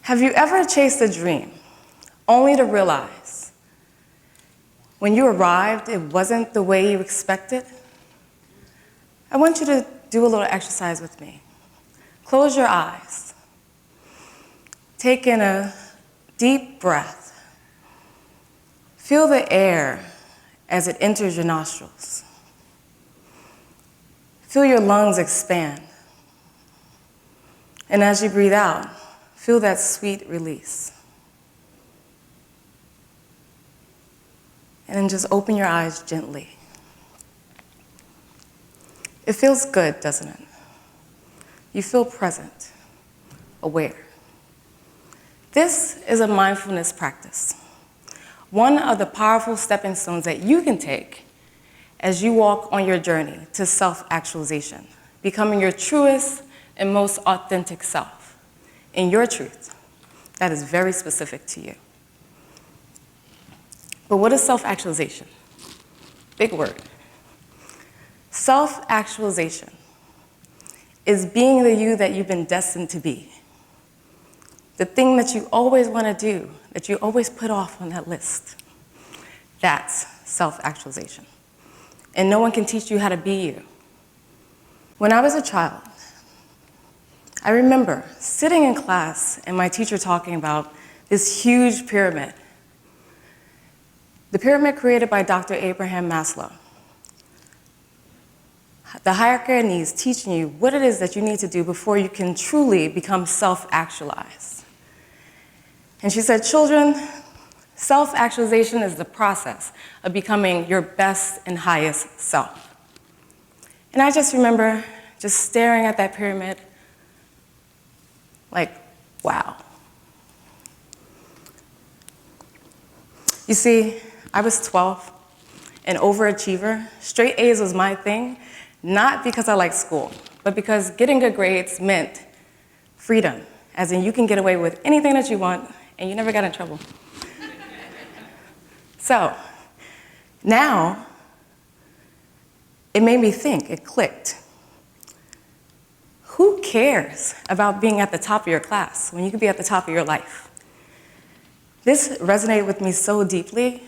Have you ever chased a dream only to realize when you arrived it wasn't the way you expected? I want you to do a little exercise with me. Close your eyes. Take in a deep breath. Feel the air as it enters your nostrils. Feel your lungs expand. And as you breathe out, feel that sweet release. And then just open your eyes gently. It feels good, doesn't it? You feel present, aware. This is a mindfulness practice, one of the powerful stepping stones that you can take as you walk on your journey to self-actualization, becoming your truest and most authentic self in your truth that is very specific to you. But what is self-actualization? Big word. Self-actualization is being the you that you've been destined to be. The thing that you always want to do, that you always put off on that list. That's self-actualization. And no one can teach you how to be you. When I was a child, I remember sitting in class and my teacher talking about this huge pyramid. The pyramid created by Dr. Abraham Maslow. The hierarchy of needs, teaching you what it is that you need to do before you can truly become self-actualized. And she said, children, self-actualization is the process of becoming your best and highest self. And I just remember just staring at that pyramid like, wow. You see, I was 12, an overachiever. Straight A's was my thing, not because I liked school, but because getting good grades meant freedom, as in you can get away with anything that you want and you never got in trouble. So now it made me think, it clicked. Who cares about being at the top of your class when you could be at the top of your life? This resonated with me so deeply,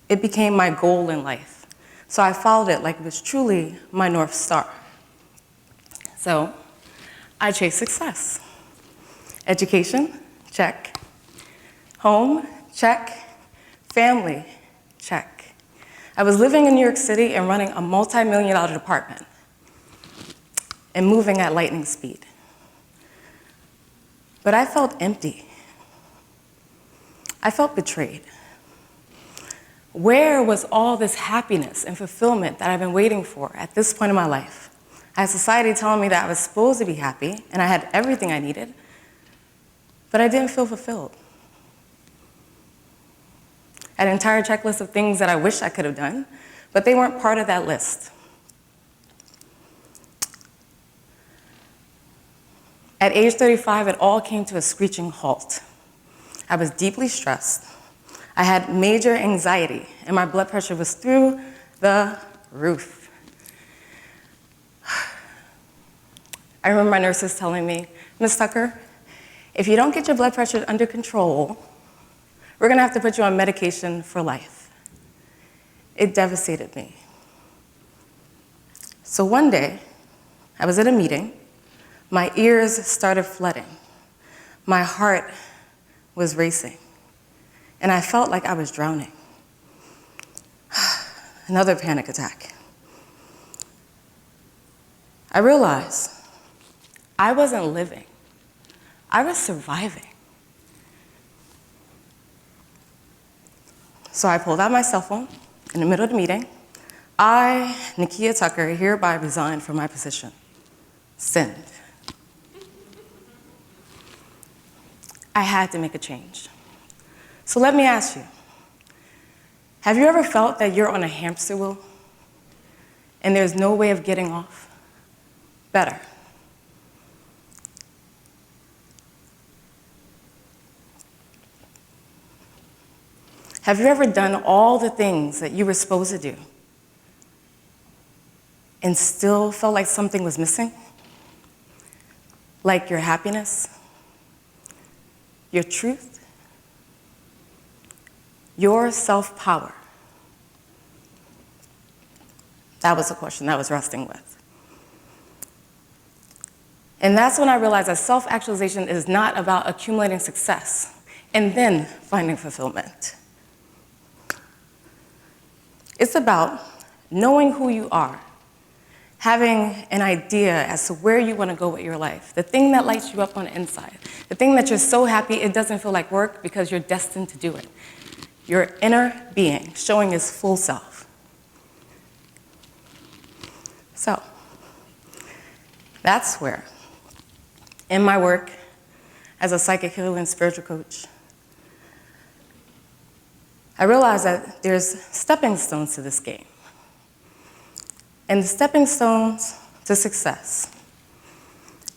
it became my goal in life. So I followed it like it was truly my North Star. So I chased success. Education, check. Home, check. Family, check. I was living in New York City and running a multi-million-dollar department and moving at lightning speed. But I felt empty. I felt betrayed. Where was all this happiness and fulfillment that I've been waiting for at this point in my life? I had society telling me that I was supposed to be happy and I had everything I needed, but I didn't feel fulfilled. I had an entire checklist of things that I wish I could have done, but they weren't part of that list. At age 35, it all came to a screeching halt. I was deeply stressed. I had major anxiety, and my blood pressure was through the roof. I remember my nurses telling me, Ms. Tucker, if you don't get your blood pressure under control, we're going to have to put you on medication for life. It devastated me. So one day, I was at a meeting. My ears started flooding. My heart was racing. And I felt like I was drowning. Another panic attack. I realized I wasn't living. I was surviving. So I pulled out my cell phone in the middle of the meeting. I, Nikiya Tucker, hereby resign from my position. Send. I had to make a change. So let me ask you, have you ever felt that you're on a hamster wheel and there's no way of getting off? Better. Have you ever done all the things that you were supposed to do and still felt like something was missing? Like your happiness, your truth, your self-power? That was the question I was wrestling with. And that's when I realized that self-actualization is not about accumulating success and then finding fulfillment. It's about knowing who you are, having an idea as to where you want to go with your life, the thing that lights you up on the inside, the thing that you're so happy it doesn't feel like work because you're destined to do it. Your inner being showing his full self. So, that's where, in my work as a psychic healer and spiritual coach, I realized that there's stepping stones to this game. And the stepping stones to success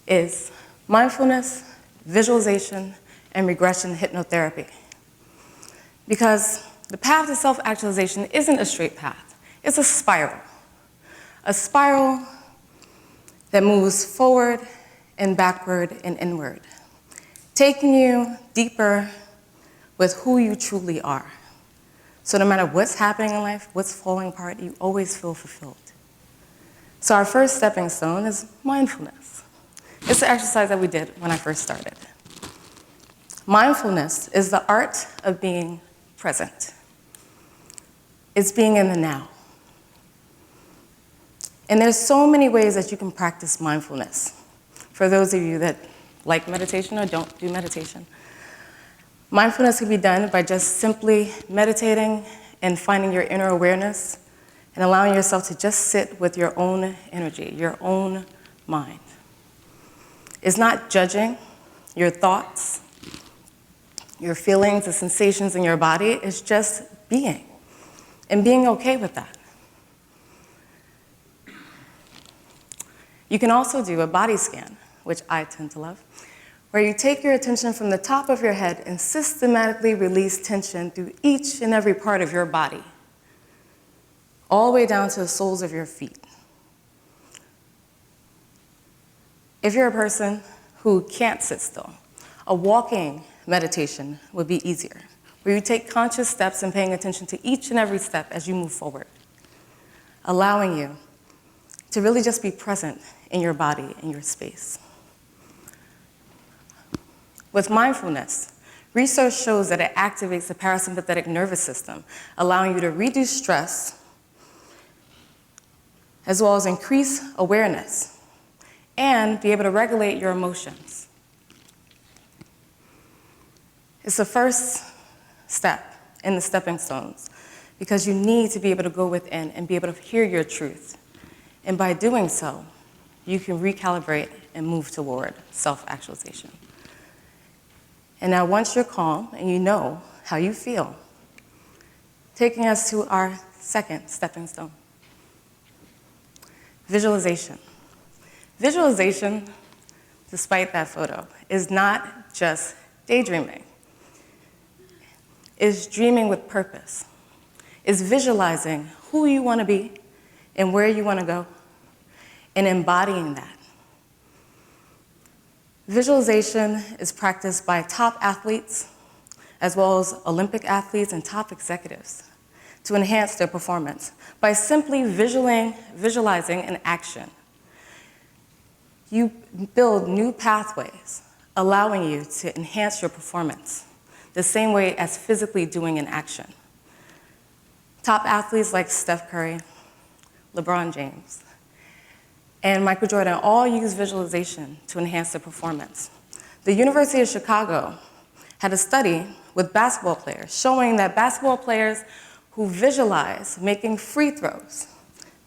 is mindfulness, visualization, and regression hypnotherapy. Because the path to self-actualization isn't a straight path, it's a spiral. A spiral that moves forward and backward and inward, taking you deeper with who you truly are. So no matter what's happening in life, what's falling apart, you always feel fulfilled. So our first stepping stone is mindfulness. It's the exercise that we did when I first started. Mindfulness is the art of being present. It's being in the now. And there's so many ways that you can practice mindfulness. For those of you that like meditation or don't do meditation, mindfulness can be done by just simply meditating and finding your inner awareness and allowing yourself to just sit with your own energy, your own mind. It's not judging your thoughts, your feelings, the sensations in your body. It's just being and being okay with that. You can also do a body scan, which I tend to love, where you take your attention from the top of your head and systematically release tension through each and every part of your body, all the way down to the soles of your feet. If you're a person who can't sit still, a walking meditation would be easier, where you take conscious steps and paying attention to each and every step as you move forward, allowing you to really just be present in your body, in your space. With mindfulness, research shows that it activates the parasympathetic nervous system, allowing you to reduce stress, as well as increase awareness, and be able to regulate your emotions. It's the first step in the stepping stones, because you need to be able to go within and be able to hear your truth. And by doing so, you can recalibrate and move toward self-actualization. And now once you're calm and you know how you feel, taking us to our second stepping stone, visualization. Visualization, despite that photo, is not just daydreaming. It's dreaming with purpose. It's visualizing who you want to be and where you want to go, and embodying that. Visualization is practiced by top athletes, as well as Olympic athletes and top executives, to enhance their performance by simply visualizing an action. You build new pathways, allowing you to enhance your performance, the same way as physically doing an action. Top athletes like Steph Curry, LeBron James, and Michael Jordan all use visualization to enhance their performance. The University of Chicago had a study with basketball players showing that basketball players who visualize making free throws,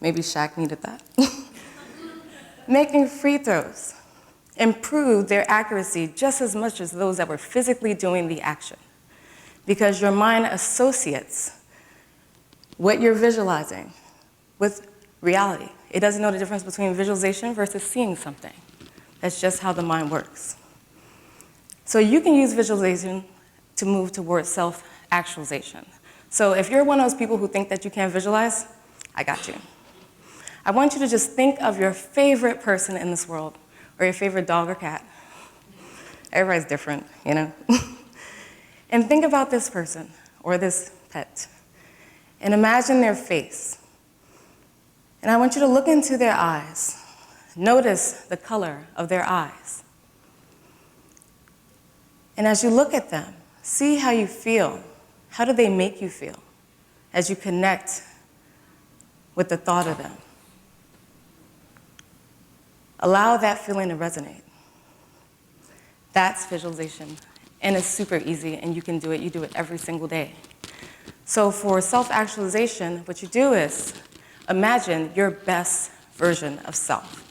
maybe Shaq needed that, making free throws improved their accuracy just as much as those that were physically doing the action, because your mind associates what you're visualizing with reality. It doesn't know the difference between visualization versus seeing something. That's just how the mind works. So you can use visualization to move towards self-actualization. So if you're one of those people who think that you can't visualize, I got you. I want you to just think of your favorite person in this world, or your favorite dog or cat, Everybody's different, you know? And think about this person or this pet and imagine their face. And I want you to look into their eyes. Notice the color of their eyes. And as you look at them, see how you feel. How do they make you feel as you connect with the thought of them? Allow that feeling to resonate. That's visualization. And it's super easy, and you can do it. You do it every single day. So for self-actualization, what you do is imagine your best version of self.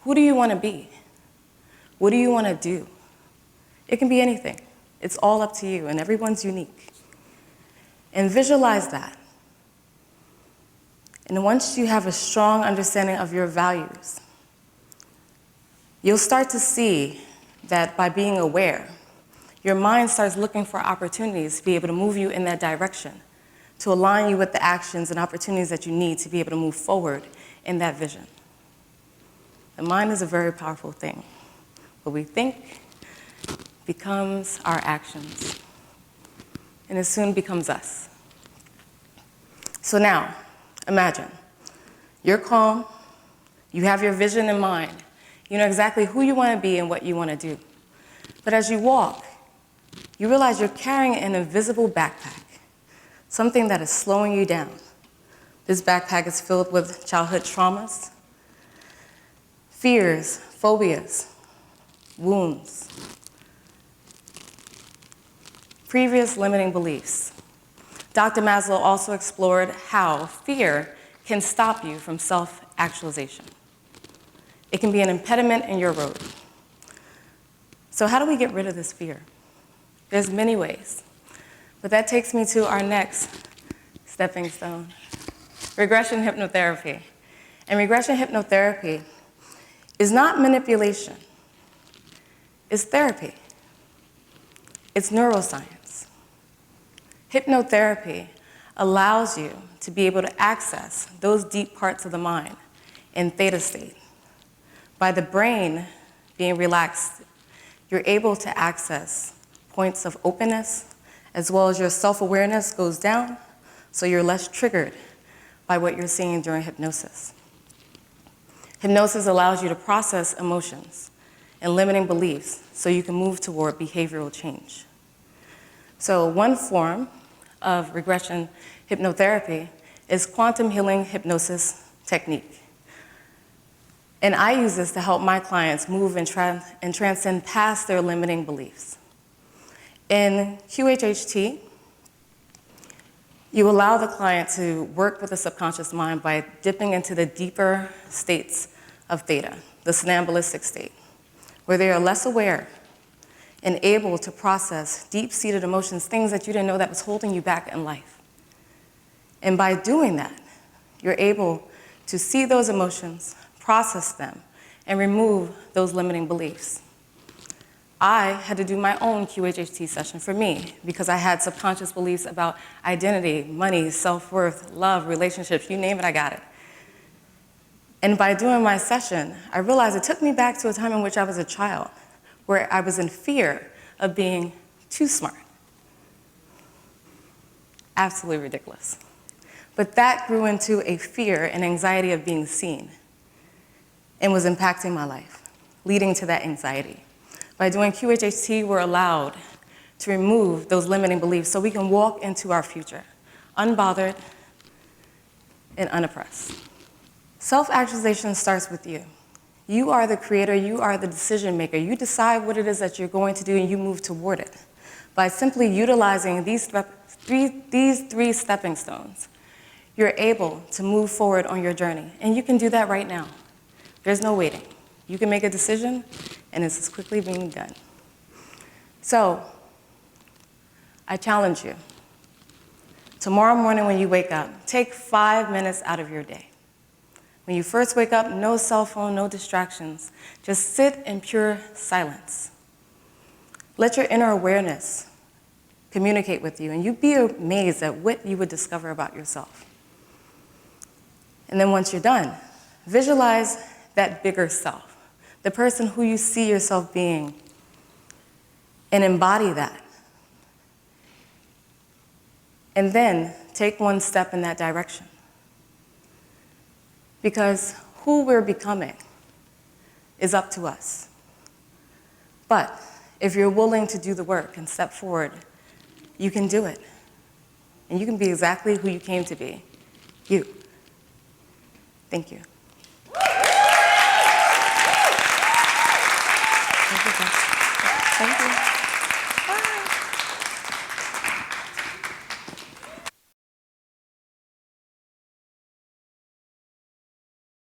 Who do you want to be? What do you want to do? It can be anything. It's all up to you, and everyone's unique. And visualize that. And once you have a strong understanding of your values, you'll start to see that by being aware, your mind starts looking for opportunities to be able to move you in that direction, to align you with the actions and opportunities that you need to be able to move forward in that vision. The mind is a very powerful thing. What we think becomes our actions, and it soon becomes us. So now, imagine, you're calm, you have your vision in mind, you know exactly who you want to be and what you want to do. But as you walk, you realize you're carrying an invisible backpack, something that is slowing you down. This backpack is filled with childhood traumas, fears, phobias, wounds, previous limiting beliefs. Dr. Maslow also explored how fear can stop you from self-actualization. It can be an impediment in your road. So how do we get rid of this fear? There's many ways, but that takes me to our next stepping stone, regression hypnotherapy. And regression hypnotherapy is not manipulation, it's therapy. It's neuroscience. Hypnotherapy allows you to be able to access those deep parts of the mind in theta state. By the brain being relaxed, you're able to access points of openness, as well as your self-awareness goes down, so you're less triggered by what you're seeing during hypnosis. Hypnosis allows you to process emotions and limiting beliefs so you can move toward behavioral change. So one form of regression hypnotherapy is quantum healing hypnosis technique. And I use this to help my clients move and transcend past their limiting beliefs. In QHHT, you allow the client to work with the subconscious mind by dipping into the deeper states of theta, the somnambulistic state, where they are less aware and able to process deep-seated emotions, things that you didn't know that was holding you back in life. And by doing that, you're able to see those emotions, process them, and remove those limiting beliefs. I had to do my own QHHT session for me because I had subconscious beliefs about identity, money, self-worth, love, relationships, you name it, I got it. And by doing my session, I realized it took me back to a time in which I was a child, where I was in fear of being too smart. Absolutely ridiculous. But that grew into a fear and anxiety of being seen and was impacting my life, leading to that anxiety. By doing QHHT, we're allowed to remove those limiting beliefs so we can walk into our future, unbothered and unoppressed. Self-actualization starts with you. You are the creator, you are the decision maker. You decide what it is that you're going to do and you move toward it. By simply utilizing these three stepping stones, you're able to move forward on your journey. And you can do that right now. There's no waiting. You can make a decision, and it's as quickly being done. So, I challenge you. Tomorrow morning when you wake up, take 5 minutes out of your day. When you first wake up, no cell phone, no distractions. Just sit in pure silence. Let your inner awareness communicate with you, and you'd be amazed at what you would discover about yourself. And then once you're done, visualize that bigger self, the person who you see yourself being and embody that. And then take one step in that direction. Because who we're becoming is up to us. But if you're willing to do the work and step forward, you can do it. And you can be exactly who you came to be, you. Thank you.